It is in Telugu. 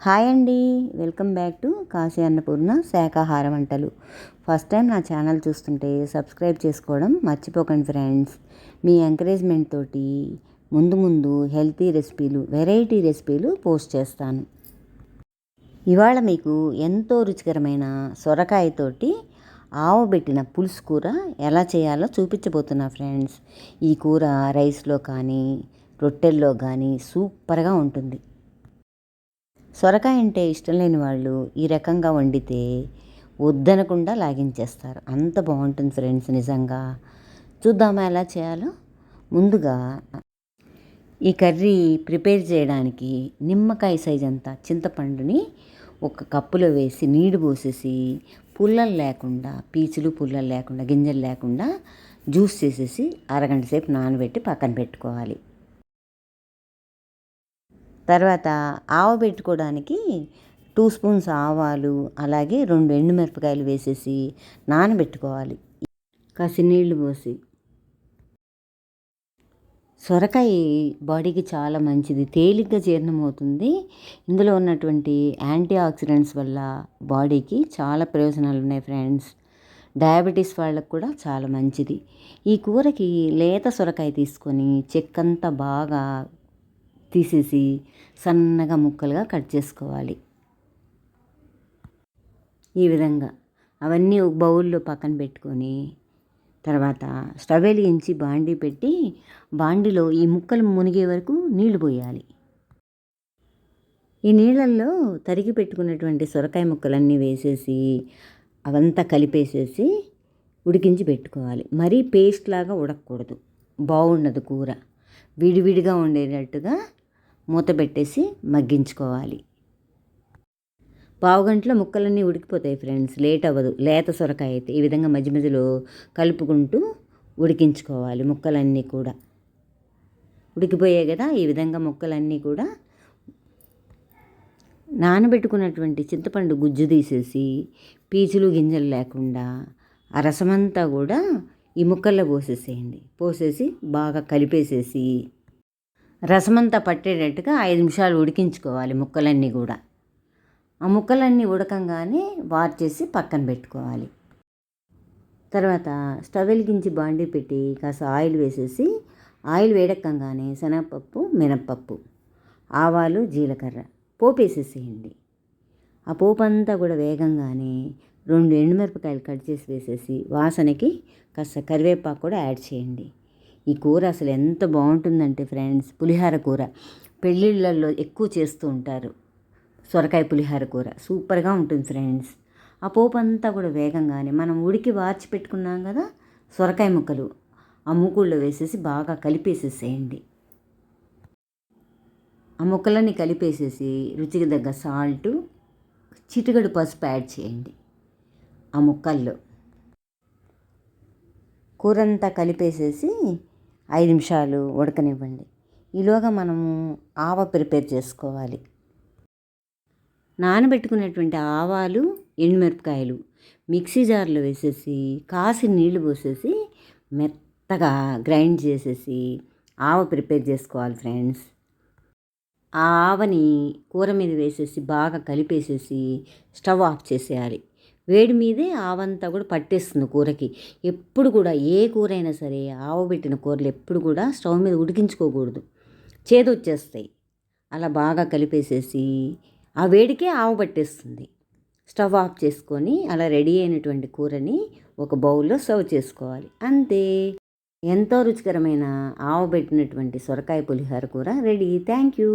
హాయ్ అండి, welcome back to Kashi Annapurna శాకాహార వంటలు. ఫస్ట్ టైం నా ఛానల్ చూస్తుంటే సబ్స్క్రైబ్ చేసుకోవడం మర్చిపోకండి ఫ్రెండ్స్. మీ ఎంకరేజ్మెంట్ తోటి ముందు హెల్తీ రెసిపీలు, వెరైటీ రెసిపీలు పోస్ట్ చేస్తాను. ఇవాళ మీకు ఎంతో రుచికరమైన సొరకాయతోటి ఆవబెట్టిన పులుసు కూర ఎలా చేయాలో చూపించబోతున్నా ఫ్రెండ్స్. ఈ కూర రైస్లో కానీ రొట్టెల్లో కానీ సూపర్గా ఉంటుంది. సొరకాయ అంటే ఇష్టం లేని వాళ్ళు ఈ రకంగా వండితే వద్దనకుండా లాగించేస్తారు. అంత బాగుంటుంది ఫ్రెండ్స్ నిజంగా. చూద్దామా ఎలా చేయాలో. ముందుగా ఈ కర్రీ ప్రిపేర్ చేయడానికి నిమ్మకాయ సైజ్ అంతా చింతపండుని ఒక కప్పులో వేసి నీళ్లు పోసేసి పుల్లలు లేకుండా, పీచులు పుల్లలు లేకుండా, గింజలు లేకుండా జ్యూస్ చేసేసి అరగంట సేపు నానబెట్టి పక్కన పెట్టుకోవాలి. తర్వాత ఆవబెట్టుకోవడానికి 2 స్పూన్స్ ఆవాలు, అలాగే 2 ఎండుమిరపకాయలు వేసేసి నానబెట్టుకోవాలి కాసి నీళ్లు పోసి. సొరకాయ బాడీకి చాలా మంచిది, తేలిగ్గా జీర్ణమవుతుంది. ఇందులో ఉన్నటువంటి యాంటీ ఆక్సిడెంట్స్ వల్ల బాడీకి చాలా ప్రయోజనాలు ఉన్నాయి ఫ్రెండ్స్. డయాబెటీస్ వాళ్ళకు కూడా చాలా మంచిది. ఈ కూరకి లేత సొరకాయ తీసుకొని చెక్కంతా బాగా తీసేసి సన్నగా ముక్కలుగా కట్ చేసుకోవాలి. ఈ విధంగా అవన్నీ ఒక బౌల్లో పక్కన పెట్టుకొని తర్వాత స్టవ్ వెలిగించి బాండీ పెట్టి బాండీలో ఈ ముక్కలు మునిగే వరకు నీళ్లు పోయాలి. ఈ నీళ్ళల్లో తరిగి పెట్టుకున్నటువంటి సొరకాయ ముక్కలన్నీ వేసేసి అవంతా కలిపేసేసి ఉడికించి పెట్టుకోవాలి. మరీ పేస్ట్ లాగా ఉడకకూడదు, బాగుండదు కూర. విడివిడిగా ఉండేటట్టుగా మూత పెట్టేసి మగ్గించుకోవాలి. పావుగంటలో ముక్కలన్నీ ఉడికిపోతాయి ఫ్రెండ్స్, లేట్ అవ్వదు. లేత సొరకాయ అయితే ఈ విధంగా మధ్య మధ్యలో కలుపుకుంటూ ఉడికించుకోవాలి. ముక్కలన్నీ కూడా ఉడికిపోయాయి కదా. ఈ విధంగా ముక్కలన్నీ కూడా నానబెట్టుకున్నటువంటి చింతపండు గుజ్జు తీసేసి పీచులు గింజలు లేకుండా ఆ రసమంతా కూడా ఈ ముక్కల్లో పోసేసేయండి. పోసేసి బాగా కలిపేసేసి రసమంతా పట్టేటట్టుగా 5 నిమిషాలు ఉడికించుకోవాలి ముక్కలన్నీ కూడా. ఆ ముక్కలన్నీ ఉడకంగానే వార్చేసి పక్కన పెట్టుకోవాలి. తర్వాత స్టవ్ వెలిగించి బాండీ పెట్టి కాస్త ఆయిల్ వేసేసి ఆయిల్ వేడెక్కగానే శనగపప్పు, మినప్పప్పు, ఆవాలు, జీలకర్ర పోపు వేసేసేయండి. ఆ పోపు అంతా కూడా వేగంగానే 2 ఎండుమిరపకాయలు కట్ చేసి వేసేసి వాసనకి కాస్త కరివేపాకు కూడా యాడ్ చేయండి. ఈ కూర అసలు ఎంత బాగుంటుందంటే ఫ్రెండ్స్, పులిహార కూర పెళ్ళిళ్ళల్లో ఎక్కువ చేస్తూ ఉంటారు. సొరకాయ పులిహార కూర సూపర్గా ఉంటుంది ఫ్రెండ్స్. ఆ పోపు అంతా కూడా వేగంగానే మనం ఉడికి వార్చి పెట్టుకున్నాం కదా సొరకాయ ముక్కలు, ఆ మూకుళ్ళలో వేసేసి బాగా కలిపేసేసేయండి. ఆ ముక్కలన్నీ కలిపేసేసి రుచికి తగ్గ సాల్టు, చిటికెడు పసుపు యాడ్ చేయండి. ఆ ముక్కల్లో కూరంతా కలిపేసేసి 5 నిమిషాలు ఉడకనివ్వండి. ఈలోగా మనము ఆవ ప్రిపేర్ చేసుకోవాలి. నానబెట్టుకున్నటువంటి ఆవాలు, ఎండుమిరపకాయలు మిక్సీ జార్లో వేసేసి కాసి నీళ్లు పోసేసి మెత్తగా గ్రైండ్ చేసేసి ఆవ ప్రిపేర్ చేసుకోవాలి ఫ్రెండ్స్. ఆ ఆవని కూర మీద వేసేసి బాగా కలిపేసేసి స్టవ్ ఆఫ్ చేసేయాలి. వేడి మీదే ఆవంతా కూడా పట్టేస్తుంది కూరకి. ఎప్పుడు కూడా ఏ కూర అయినా సరే ఆవబెట్టిన కూరలు ఎప్పుడు కూడా స్టవ్ మీద ఉడికించుకోకూడదు, చేదొచ్చేస్తాయి. అలా బాగా కలిపేసేసి ఆ వేడికే ఆవ పట్టేస్తుంది. స్టవ్ ఆఫ్ చేసుకొని అలా రెడీ అయినటువంటి కూరని ఒక బౌల్లో సర్వ్ చేసుకోవాలి. అంతే, ఎంతో రుచికరమైన ఆవబెట్టినటువంటి సొరకాయ పులిహోర కూర రెడీ. Thank you.